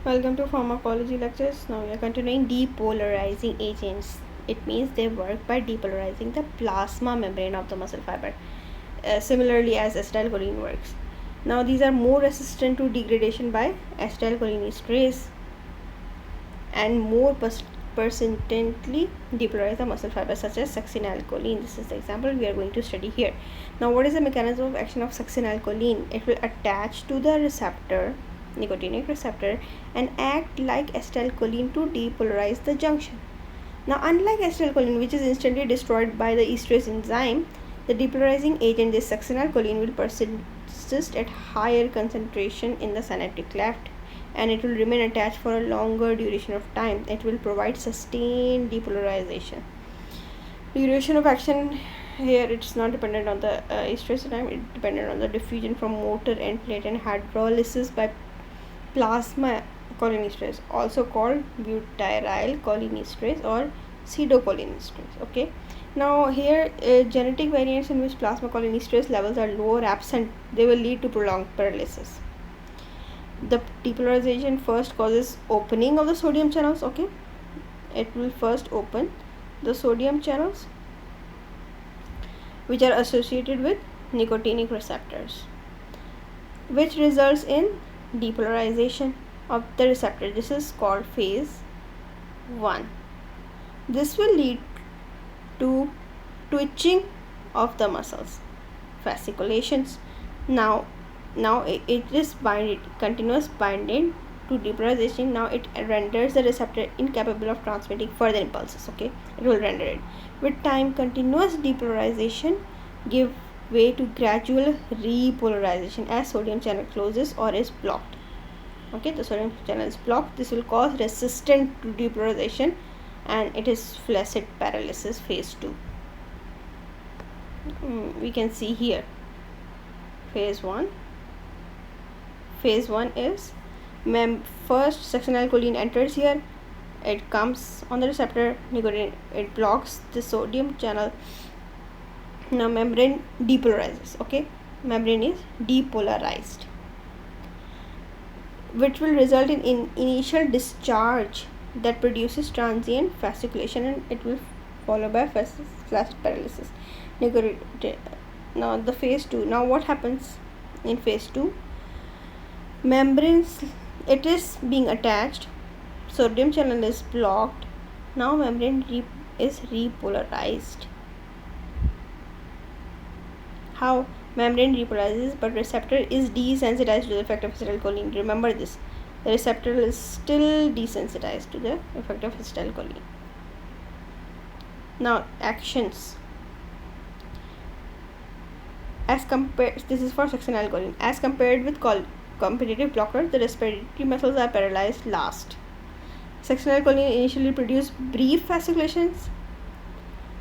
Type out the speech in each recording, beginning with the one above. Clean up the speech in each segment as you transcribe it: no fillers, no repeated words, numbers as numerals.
Welcome to Pharmacology Lectures. Now we are continuing depolarizing agents. It means they work by depolarizing the plasma membrane of the muscle fiber, similarly as acetylcholine works. Now these are more resistant to degradation by acetylcholinesterase and more persistently depolarize the muscle fibers such as succinylcholine. This is the example we are going to study here. Now what is the mechanism of action of succinylcholine? It will attach to the receptor, nicotinic receptor, and act like acetylcholine to depolarize the junction. Now unlike acetylcholine, which is instantly destroyed by the esterase enzyme, the depolarizing agent, this succinylcholine, will persist at higher concentration in the synaptic cleft, and it will remain attached for a longer duration of time. It will provide sustained depolarization. Duration of action here, it's not dependent on the esterase enzyme, it dependent on the diffusion from motor end plate and hydrolysis by plasma cholinesterase, also called butyryl cholinesterase or pseudocholinesterase. Okay, now here genetic variants in which plasma cholinesterase levels are low or absent, they will lead to prolonged paralysis. The depolarization first causes opening of the sodium channels. Okay, it will first open the sodium channels which are associated with nicotinic receptors, which results in depolarization of the receptor. This is called phase 1. This will lead to twitching of the muscles, fasciculations. Now it is continuous binding to depolarization. Now it renders the receptor incapable of transmitting further impulses. Okay, it will render it. With time, continuous depolarization give way to gradual repolarization as sodium channel closes or is blocked. Okay, the sodium channel is blocked. This will cause resistant to depolarization, and it is flaccid paralysis phase 2. We can see here phase 1. Phase 1 is first succinylcholine enters here, it comes on the receptor, nicotine, it blocks the sodium channel. Now membrane depolarizes. Okay, membrane is depolarized, which will result in initial discharge that produces transient fasciculation, and it will follow by flaccid paralysis. Now the phase 2. Now what happens in phase 2? Membranes, it is being attached, sodium channel is blocked. Now membrane is repolarized. How? Membrane repolarizes, but receptor is desensitized to the effect of acetylcholine. Remember this, the receptor is still desensitized to the effect of acetylcholine. Now actions as compared, this is for succinylcholine, as compared with competitive blocker, the respiratory muscles are paralyzed last. Succinylcholine initially produce brief fasciculations.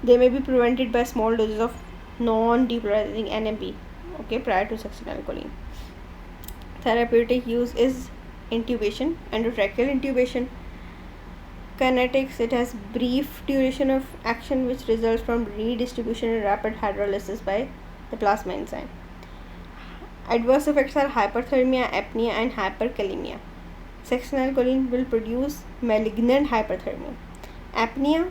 They may be prevented by small doses of non-depolarizing NMP. Okay, prior to succinylcholine. Therapeutic use is intubation, endotracheal intubation. Kinetics, it has brief duration of action which results from redistribution and rapid hydrolysis by the plasma enzyme. Adverse effects are hyperthermia, apnea, and hyperkalemia. Succinylcholine will produce malignant hyperthermia. Apnea,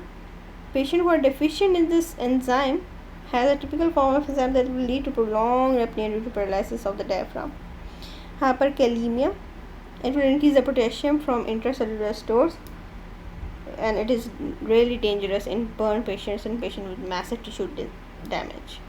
patient who are deficient in this enzyme has a typical form of enzyme that will lead to prolonged apnea due to paralysis of the diaphragm. Hyperkalemia, it will increase the potassium from intracellular stores, and it is really dangerous in burn patients and patients with massive tissue damage.